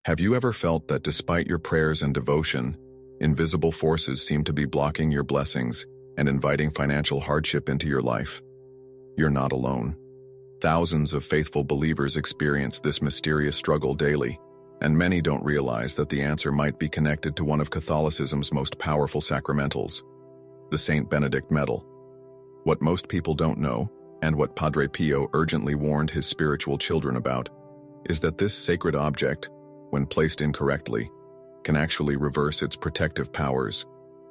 Have you ever felt that despite your prayers and devotion, invisible forces seem to be blocking your blessings and inviting financial hardship into your life? You're not alone. Thousands of faithful believers experience this mysterious struggle daily, and many don't realize that the answer might be connected to one of Catholicism's most powerful sacramentals, the St. Benedict Medal. What most people don't know, and what Padre Pio urgently warned his spiritual children about, is that this sacred object, when placed incorrectly, can actually reverse its protective powers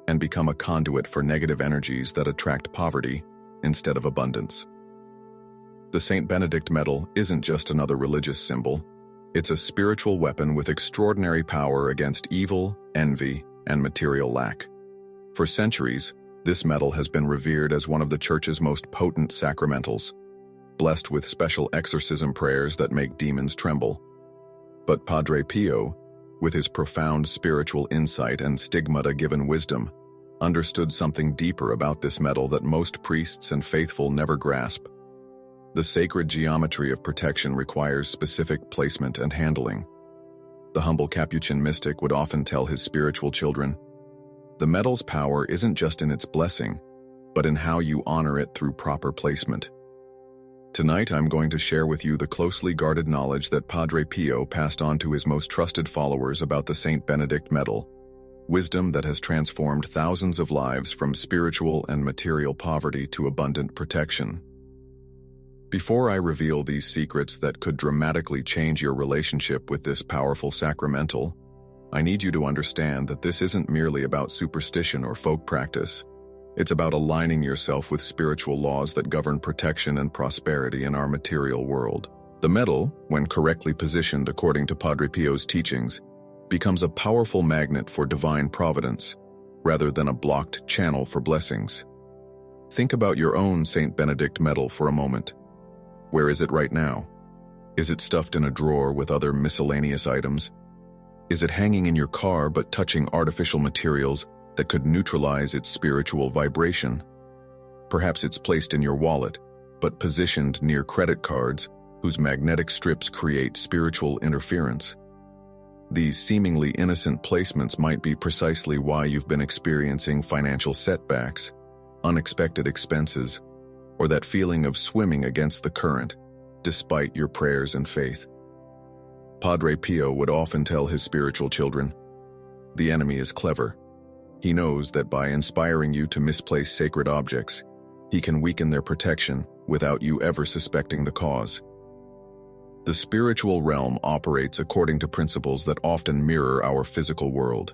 and become a conduit for negative energies that attract poverty instead of abundance. The St. Benedict Medal isn't just another religious symbol. It's a spiritual weapon with extraordinary power against evil, envy, and material lack. For centuries, this medal has been revered as one of the Church's most potent sacramentals, blessed with special exorcism prayers that make demons tremble. But Padre Pio, with his profound spiritual insight and stigmata-given wisdom, understood something deeper about this medal that most priests and faithful never grasp. The sacred geometry of protection requires specific placement and handling. The humble Capuchin mystic would often tell his spiritual children, "The medal's power isn't just in its blessing, but in how you honor it through proper placement." Tonight I'm going to share with you the closely guarded knowledge that Padre Pio passed on to his most trusted followers about the St. Benedict Medal, wisdom that has transformed thousands of lives from spiritual and material poverty to abundant protection. Before I reveal these secrets that could dramatically change your relationship with this powerful sacramental, I need you to understand that this isn't merely about superstition or folk practice. It's about aligning yourself with spiritual laws that govern protection and prosperity in our material world. The medal, when correctly positioned according to Padre Pio's teachings, becomes a powerful magnet for divine providence, rather than a blocked channel for blessings. Think about your own St. Benedict medal for a moment. Where is it right now? Is it stuffed in a drawer with other miscellaneous items? Is it hanging in your car but touching artificial materials that could neutralize its spiritual vibration? Perhaps it's placed in your wallet, but positioned near credit cards whose magnetic strips create spiritual interference. These seemingly innocent placements might be precisely why you've been experiencing financial setbacks, unexpected expenses, or that feeling of swimming against the current, despite your prayers and faith. Padre Pio would often tell his spiritual children, "The enemy is clever. He knows that by inspiring you to misplace sacred objects, he can weaken their protection without you ever suspecting the cause." The spiritual realm operates according to principles that often mirror our physical world.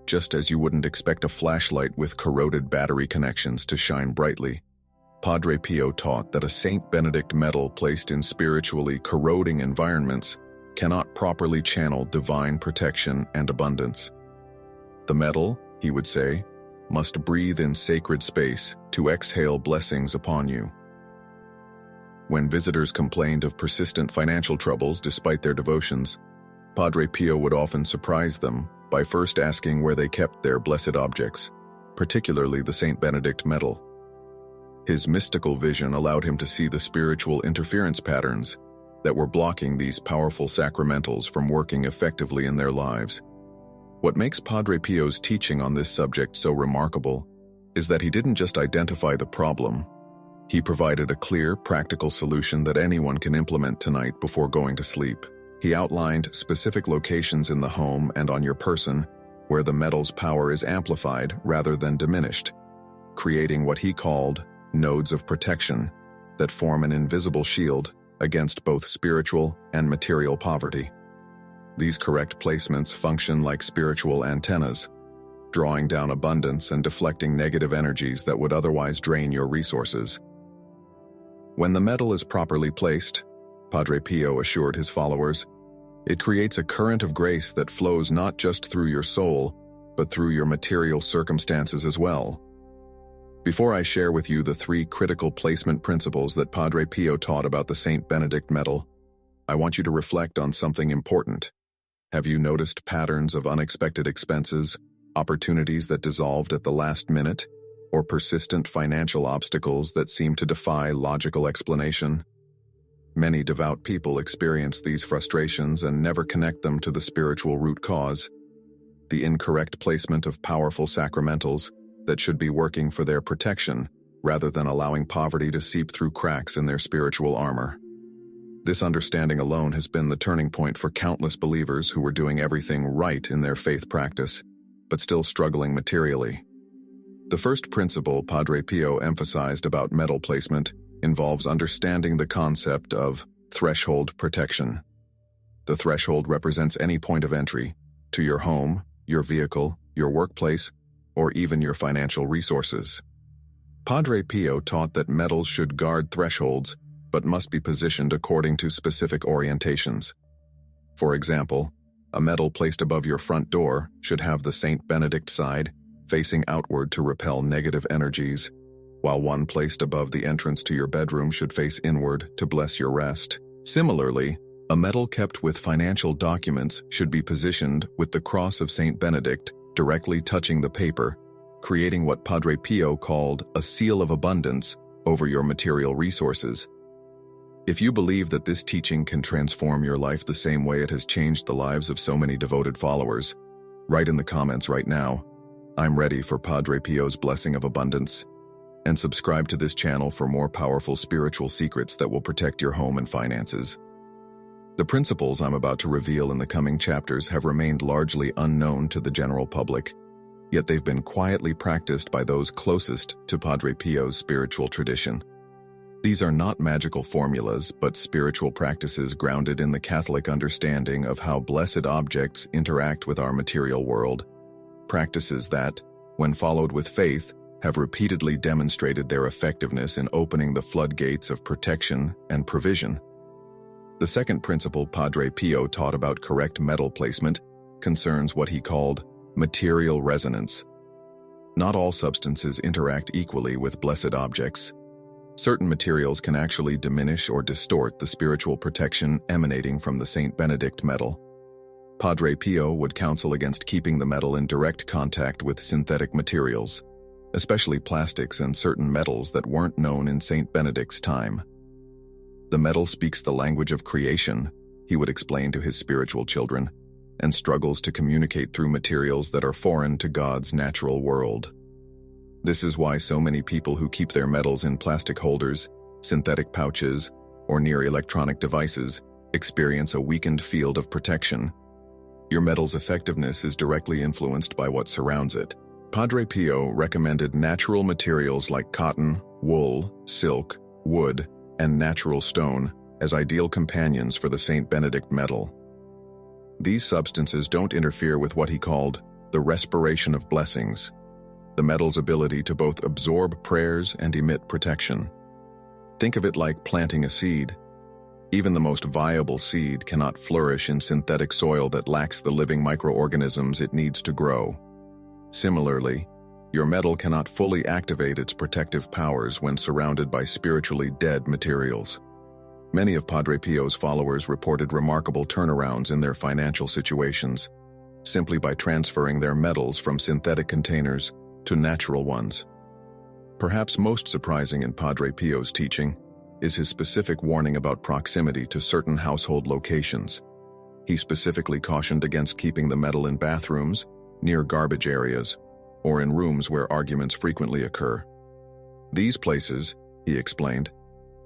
Just as you wouldn't expect a flashlight with corroded battery connections to shine brightly, Padre Pio taught that a St. Benedict medal placed in spiritually corroding environments cannot properly channel divine protection and abundance. The medal, he would say, must breathe in sacred space to exhale blessings upon you. When visitors complained of persistent financial troubles despite their devotions, Padre Pio would often surprise them by first asking where they kept their blessed objects, particularly the St. Benedict medal. His mystical vision allowed him to see the spiritual interference patterns that were blocking these powerful sacramentals from working effectively in their lives. What makes Padre Pio's teaching on this subject so remarkable is that he didn't just identify the problem. He provided a clear, practical solution that anyone can implement tonight before going to sleep. He outlined specific locations in the home and on your person where the medal's power is amplified rather than diminished, creating what he called nodes of protection that form an invisible shield against both spiritual and material poverty. These correct placements function like spiritual antennas, drawing down abundance and deflecting negative energies that would otherwise drain your resources. When the medal is properly placed, Padre Pio assured his followers, it creates a current of grace that flows not just through your soul, but through your material circumstances as well. Before I share with you the 3 critical placement principles that Padre Pio taught about the St. Benedict medal, I want you to reflect on something important. Have you noticed patterns of unexpected expenses, opportunities that dissolved at the last minute, or persistent financial obstacles that seem to defy logical explanation? Many devout people experience these frustrations and never connect them to the spiritual root cause, the incorrect placement of powerful sacramentals that should be working for their protection rather than allowing poverty to seep through cracks in their spiritual armor. This understanding alone has been the turning point for countless believers who were doing everything right in their faith practice, but still struggling materially. The first principle Padre Pio emphasized about medal placement involves understanding the concept of threshold protection. The threshold represents any point of entry to your home, your vehicle, your workplace, or even your financial resources. Padre Pio taught that medals should guard thresholds, but must be positioned according to specific orientations. For example, a medal placed above your front door should have the Saint Benedict side facing outward to repel negative energies, while one placed above the entrance to your bedroom should face inward to bless your rest. Similarly, a medal kept with financial documents should be positioned with the cross of Saint Benedict directly touching the paper, creating what Padre Pio called a seal of abundance over your material resources. If you believe that this teaching can transform your life the same way it has changed the lives of so many devoted followers, write in the comments right now, "I'm ready for Padre Pio's blessing of abundance," and subscribe to this channel for more powerful spiritual secrets that will protect your home and finances. The principles I'm about to reveal in the coming chapters have remained largely unknown to the general public, yet they've been quietly practiced by those closest to Padre Pio's spiritual tradition. These are not magical formulas, but spiritual practices grounded in the Catholic understanding of how blessed objects interact with our material world. Practices that, when followed with faith, have repeatedly demonstrated their effectiveness in opening the floodgates of protection and provision. The second principle Padre Pio taught about correct medal placement concerns what he called material resonance. Not all substances interact equally with blessed objects. Certain materials can actually diminish or distort the spiritual protection emanating from the Saint Benedict medal. Padre Pio would counsel against keeping the medal in direct contact with synthetic materials, especially plastics and certain metals that weren't known in Saint Benedict's time. The medal speaks the language of creation, he would explain to his spiritual children, and struggles to communicate through materials that are foreign to God's natural world. This is why so many people who keep their medals in plastic holders, synthetic pouches, or near electronic devices experience a weakened field of protection. Your medal's effectiveness is directly influenced by what surrounds it. Padre Pio recommended natural materials like cotton, wool, silk, wood, and natural stone as ideal companions for the Saint Benedict medal. These substances don't interfere with what he called the respiration of blessings, the medal's ability to both absorb prayers and emit protection. Think of it like planting a seed. Even the most viable seed cannot flourish in synthetic soil that lacks the living microorganisms it needs to grow. Similarly, your medal cannot fully activate its protective powers when surrounded by spiritually dead materials. Many of Padre Pio's followers reported remarkable turnarounds in their financial situations, simply by transferring their medals from synthetic containers to natural ones. Perhaps most surprising in Padre Pio's teaching is his specific warning about proximity to certain household locations. He specifically cautioned against keeping the medal in bathrooms, near garbage areas, or in rooms where arguments frequently occur. These places, he explained,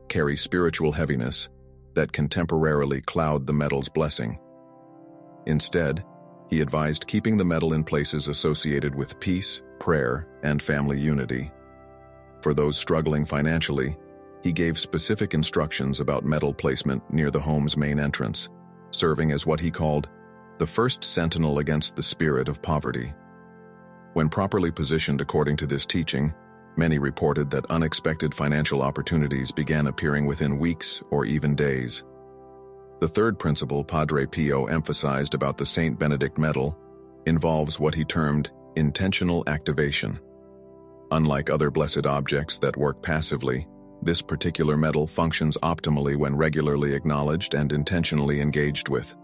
carry spiritual heaviness that can temporarily cloud the medal's blessing. Instead, he advised keeping the medal in places associated with peace, prayer, and family unity. For those struggling financially, he gave specific instructions about medal placement near the home's main entrance, serving as what he called the first sentinel against the spirit of poverty. When properly positioned according to this teaching, many reported that unexpected financial opportunities began appearing within weeks or even days. The third principle Padre Pio emphasized about the Saint Benedict medal involves what he termed intentional activation. Unlike other blessed objects that work passively, this particular medal functions optimally when regularly acknowledged and intentionally engaged with.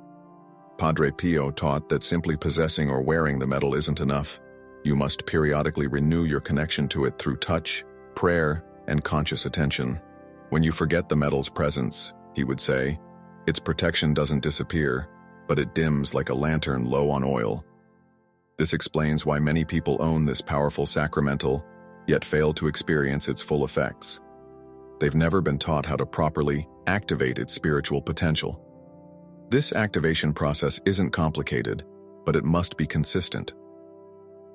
Padre Pio taught that simply possessing or wearing the medal isn't enough. You must periodically renew your connection to it through touch, prayer, and conscious attention. When you forget the medal's presence, he would say. Its protection doesn't disappear, but it dims like a lantern low on oil. This explains why many people own this powerful sacramental, yet fail to experience its full effects. They've never been taught how to properly activate its spiritual potential. This activation process isn't complicated, but it must be consistent.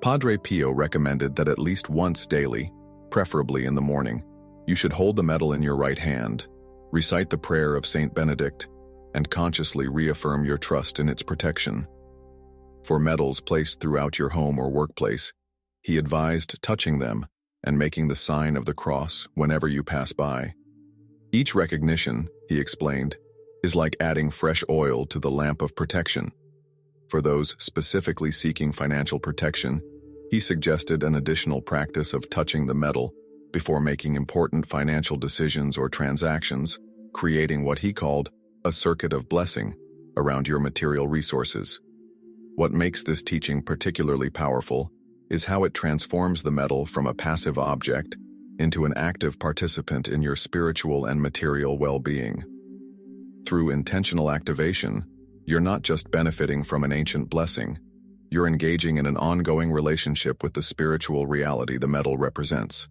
Padre Pio recommended that at least once daily, preferably in the morning, you should hold the medal in your right hand, recite the prayer of Saint Benedict, and consciously reaffirm your trust in its protection. For medals placed throughout your home or workplace, he advised touching them and making the sign of the cross whenever you pass by. Each recognition, he explained, is like adding fresh oil to the lamp of protection. For those specifically seeking financial protection, he suggested an additional practice of touching the medal before making important financial decisions or transactions, creating what he called a circuit of blessing around your material resources. What makes this teaching particularly powerful is how it transforms the medal from a passive object into an active participant in your spiritual and material well-being. Through intentional activation, you're not just benefiting from an ancient blessing, you're engaging in an ongoing relationship with the spiritual reality the medal represents.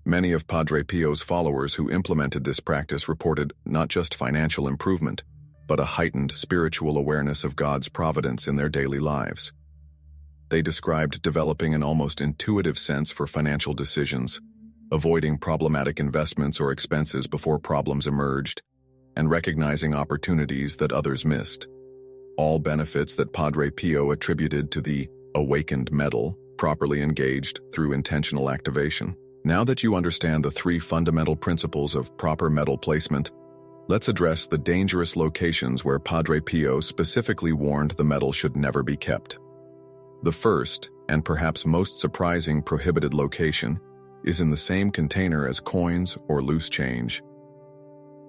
Many of Padre Pio's followers who implemented this practice reported not just financial improvement, but a heightened spiritual awareness of God's providence in their daily lives. They described developing an almost intuitive sense for financial decisions, avoiding problematic investments or expenses before problems emerged, and recognizing opportunities that others missed. All benefits that Padre Pio attributed to the awakened medal, properly engaged through intentional activation. Now that you understand the three fundamental principles of proper medal placement, let's address the dangerous locations where Padre Pio specifically warned the medal should never be kept. The first, and perhaps most surprising prohibited location, is in the same container as coins or loose change.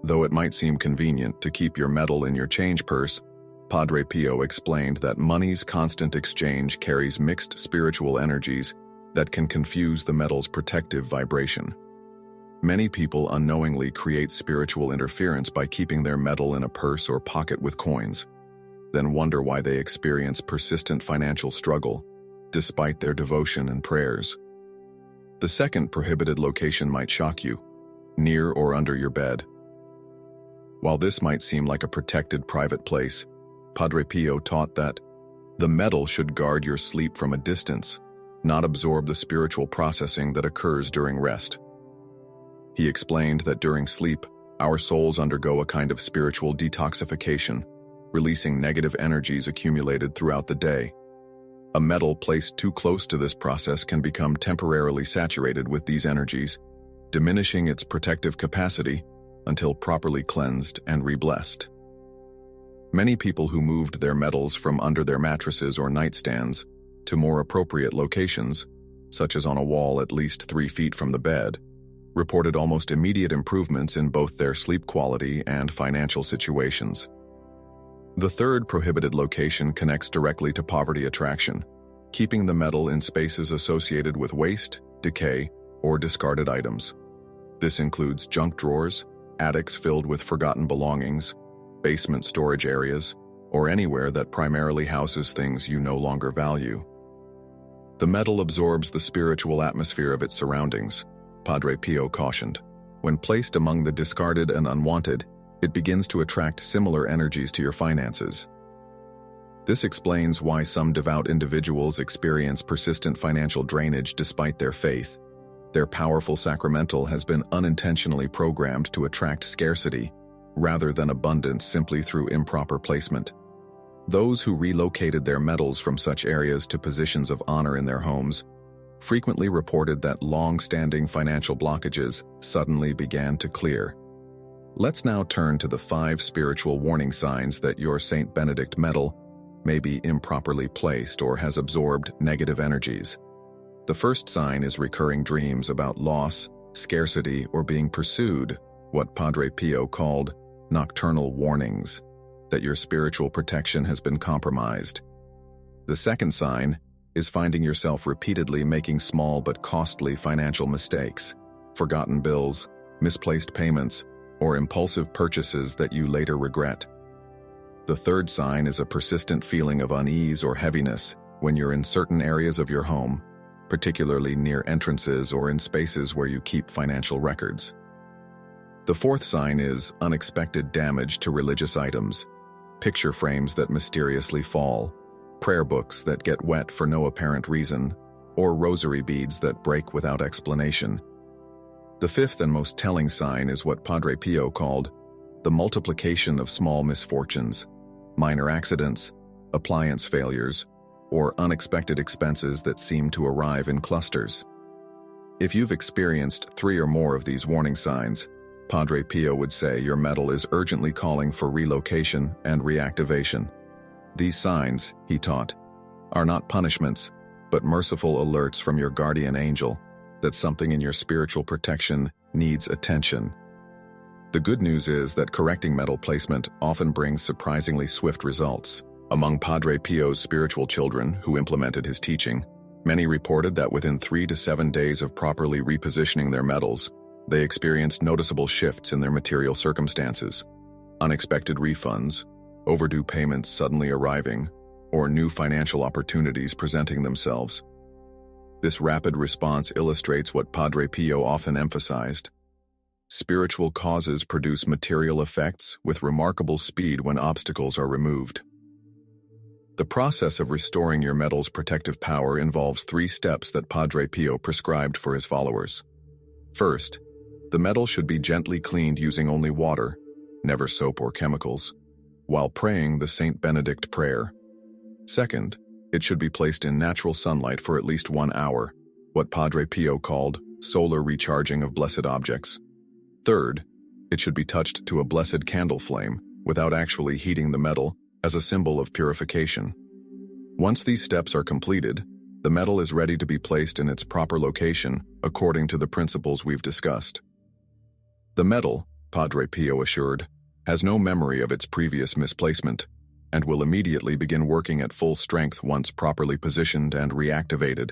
Though it might seem convenient to keep your medal in your change purse, Padre Pio explained that money's constant exchange carries mixed spiritual energies that can confuse the medal's protective vibration. Many people unknowingly create spiritual interference by keeping their medal in a purse or pocket with coins, then wonder why they experience persistent financial struggle, despite their devotion and prayers. The second prohibited location might shock you, near or under your bed. While this might seem like a protected private place, Padre Pio taught that the medal should guard your sleep from a distance, not absorb the spiritual processing that occurs during rest. He explained that during sleep, our souls undergo a kind of spiritual detoxification, releasing negative energies accumulated throughout the day. A medal placed too close to this process can become temporarily saturated with these energies, diminishing its protective capacity until properly cleansed and re-blessed. Many people who moved their medals from under their mattresses or nightstands to more appropriate locations, such as on a wall at least 3 feet from the bed, reported almost immediate improvements in both their sleep quality and financial situations. The third prohibited location connects directly to poverty attraction, keeping the medal in spaces associated with waste, decay, or discarded items. This includes junk drawers, attics filled with forgotten belongings, basement storage areas, or anywhere that primarily houses things you no longer value. The medal absorbs the spiritual atmosphere of its surroundings, Padre Pio cautioned. When placed among the discarded and unwanted, it begins to attract similar energies to your finances. This explains why some devout individuals experience persistent financial drainage despite their faith. Their powerful sacramental has been unintentionally programmed to attract scarcity, rather than abundance simply through improper placement. Those who relocated their medals from such areas to positions of honor in their homes frequently reported that long-standing financial blockages suddenly began to clear. Let's now turn to the 5 spiritual warning signs that your Saint Benedict medal may be improperly placed or has absorbed negative energies. The first sign is recurring dreams about loss, scarcity, or being pursued, what Padre Pio called nocturnal warnings, that your spiritual protection has been compromised. The second sign is finding yourself repeatedly making small but costly financial mistakes, forgotten bills, misplaced payments, or impulsive purchases that you later regret. The third sign is a persistent feeling of unease or heaviness when you're in certain areas of your home, particularly near entrances or in spaces where you keep financial records. The fourth sign is unexpected damage to religious items, picture frames that mysteriously fall, prayer books that get wet for no apparent reason, or rosary beads that break without explanation. The fifth and most telling sign is what Padre Pio called the multiplication of small misfortunes, minor accidents, appliance failures, or unexpected expenses that seem to arrive in clusters. If you've experienced 3 or more of these warning signs, Padre Pio would say your medal is urgently calling for relocation and reactivation. These signs, he taught, are not punishments, but merciful alerts from your guardian angel that something in your spiritual protection needs attention. The good news is that correcting medal placement often brings surprisingly swift results. Among Padre Pio's spiritual children who implemented his teaching, many reported that within 3 to 7 days of properly repositioning their medals, they experienced noticeable shifts in their material circumstances, unexpected refunds, overdue payments suddenly arriving, or new financial opportunities presenting themselves. This rapid response illustrates what Padre Pio often emphasized. Spiritual causes produce material effects with remarkable speed when obstacles are removed. The process of restoring your medal's protective power involves 3 steps that Padre Pio prescribed for his followers. First, the medal should be gently cleaned using only water, never soap or chemicals, while praying the St. Benedict prayer. Second, it should be placed in natural sunlight for at least 1 hour, what Padre Pio called solar recharging of blessed objects. Third, it should be touched to a blessed candle flame without actually heating the medal as a symbol of purification. Once these steps are completed, the medal is ready to be placed in its proper location according to the principles we've discussed. The medal, Padre Pio assured, has no memory of its previous misplacement and will immediately begin working at full strength once properly positioned and reactivated.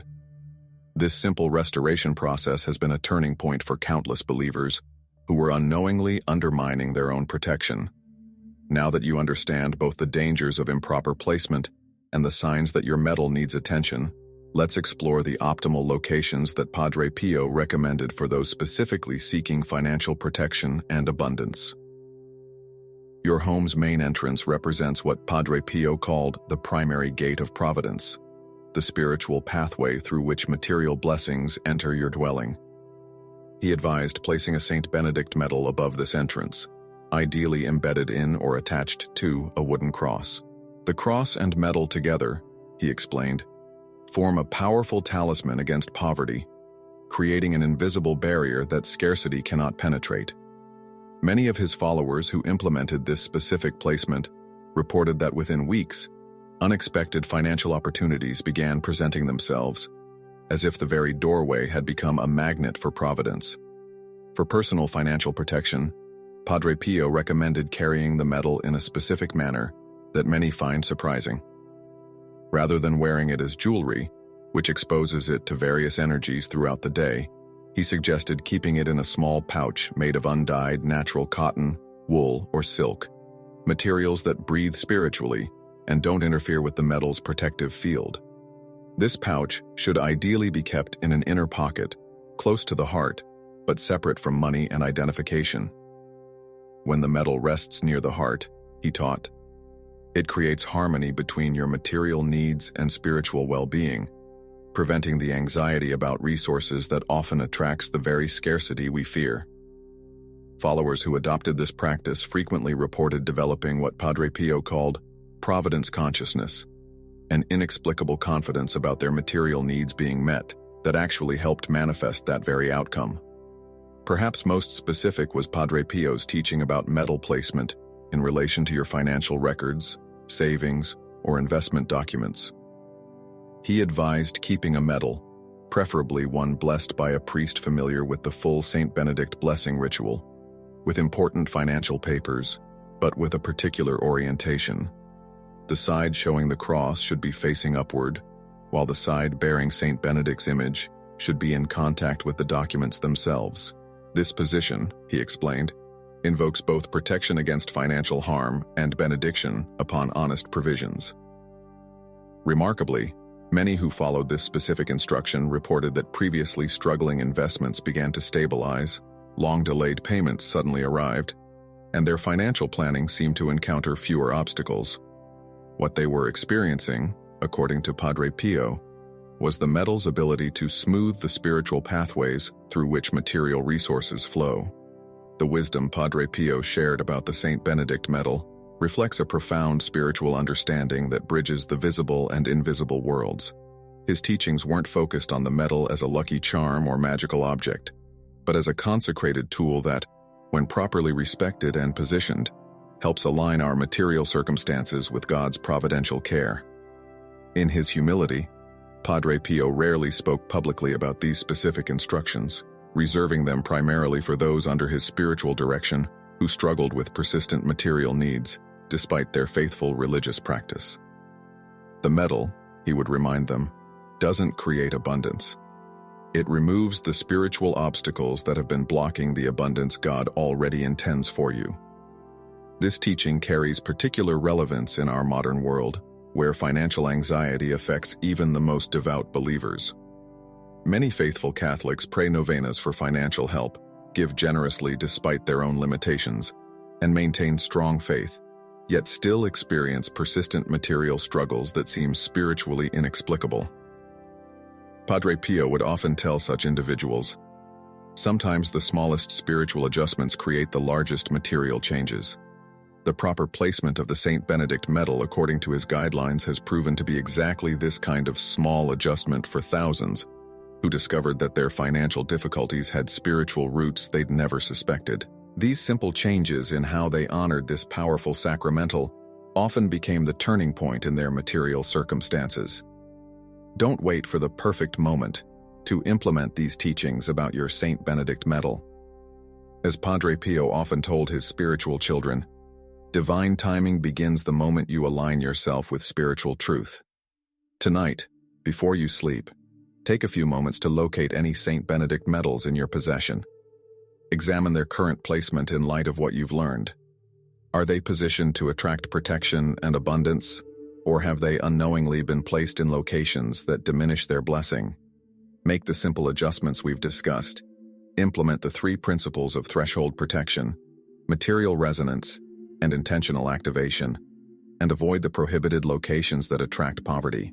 This simple restoration process has been a turning point for countless believers who were unknowingly undermining their own protection. Now that you understand both the dangers of improper placement and the signs that your medal needs attention, let's explore the optimal locations that Padre Pio recommended for those specifically seeking financial protection and abundance. Your home's main entrance represents what Padre Pio called the primary gate of providence, the spiritual pathway through which material blessings enter your dwelling. He advised placing a St. Benedict medal above this entrance, ideally embedded in or attached to a wooden cross. The cross and medal together, he explained, form a powerful talisman against poverty, creating an invisible barrier that scarcity cannot penetrate. Many of his followers who implemented this specific placement reported that within weeks, unexpected financial opportunities began presenting themselves, as if the very doorway had become a magnet for providence. For personal financial protection, Padre Pio recommended carrying the medal in a specific manner that many find surprising. Rather than wearing it as jewelry, which exposes it to various energies throughout the day, he suggested keeping it in a small pouch made of undyed natural cotton, wool, or silk, materials that breathe spiritually and don't interfere with the medal's protective field. This pouch should ideally be kept in an inner pocket, close to the heart, but separate from money and identification. When the medal rests near the heart, he taught, it creates harmony between your material needs and spiritual well-being, preventing the anxiety about resources that often attracts the very scarcity we fear. Followers who adopted this practice frequently reported developing what Padre Pio called providence consciousness, an inexplicable confidence about their material needs being met that actually helped manifest that very outcome. Perhaps most specific was Padre Pio's teaching about medal placement in relation to your financial records, savings, or investment documents. He advised keeping a medal, preferably one blessed by a priest familiar with the full St. Benedict blessing ritual, with important financial papers, but with a particular orientation. The side showing the cross should be facing upward, while the side bearing St. Benedict's image should be in contact with the documents themselves. This position, he explained, invokes both protection against financial harm and benediction upon honest provisions. Remarkably, many who followed this specific instruction reported that previously struggling investments began to stabilize, long-delayed payments suddenly arrived, and their financial planning seemed to encounter fewer obstacles. What they were experiencing, according to Padre Pio, was the medal's ability to smooth the spiritual pathways through which material resources flow. The wisdom Padre Pio shared about the St. Benedict Medal reflects a profound spiritual understanding that bridges the visible and invisible worlds. His teachings weren't focused on the medal as a lucky charm or magical object, but as a consecrated tool that, when properly respected and positioned, helps align our material circumstances with God's providential care. In his humility, Padre Pio rarely spoke publicly about these specific instructions, reserving them primarily for those under his spiritual direction who struggled with persistent material needs despite their faithful religious practice. The medal, he would remind them, doesn't create abundance. It removes the spiritual obstacles that have been blocking the abundance God already intends for you. This teaching carries particular relevance in our modern world, where financial anxiety affects even the most devout believers. Many faithful Catholics pray novenas for financial help, give generously despite their own limitations, and maintain strong faith, yet still experience persistent material struggles that seem spiritually inexplicable. Padre Pio would often tell such individuals, "Sometimes the smallest spiritual adjustments create the largest material changes." The proper placement of the St. Benedict Medal according to his guidelines has proven to be exactly this kind of small adjustment for thousands who discovered that their financial difficulties had spiritual roots they'd never suspected. These simple changes in how they honored this powerful sacramental often became the turning point in their material circumstances. Don't wait for the perfect moment to implement these teachings about your St. Benedict Medal. As Padre Pio often told his spiritual children, divine timing begins the moment you align yourself with spiritual truth. Tonight, before you sleep, take a few moments to locate any St. Benedict medals in your possession. Examine their current placement in light of what you've learned. Are they positioned to attract protection and abundance, or have they unknowingly been placed in locations that diminish their blessing? Make the simple adjustments we've discussed. Implement the 3 principles of threshold protection, material resonance, and intentional activation, and avoid the prohibited locations that attract poverty.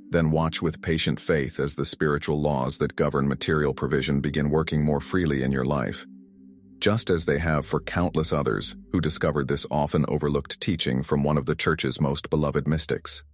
Then watch with patient faith as the spiritual laws that govern material provision begin working more freely in your life, just as they have for countless others who discovered this often overlooked teaching from one of the Church's most beloved mystics.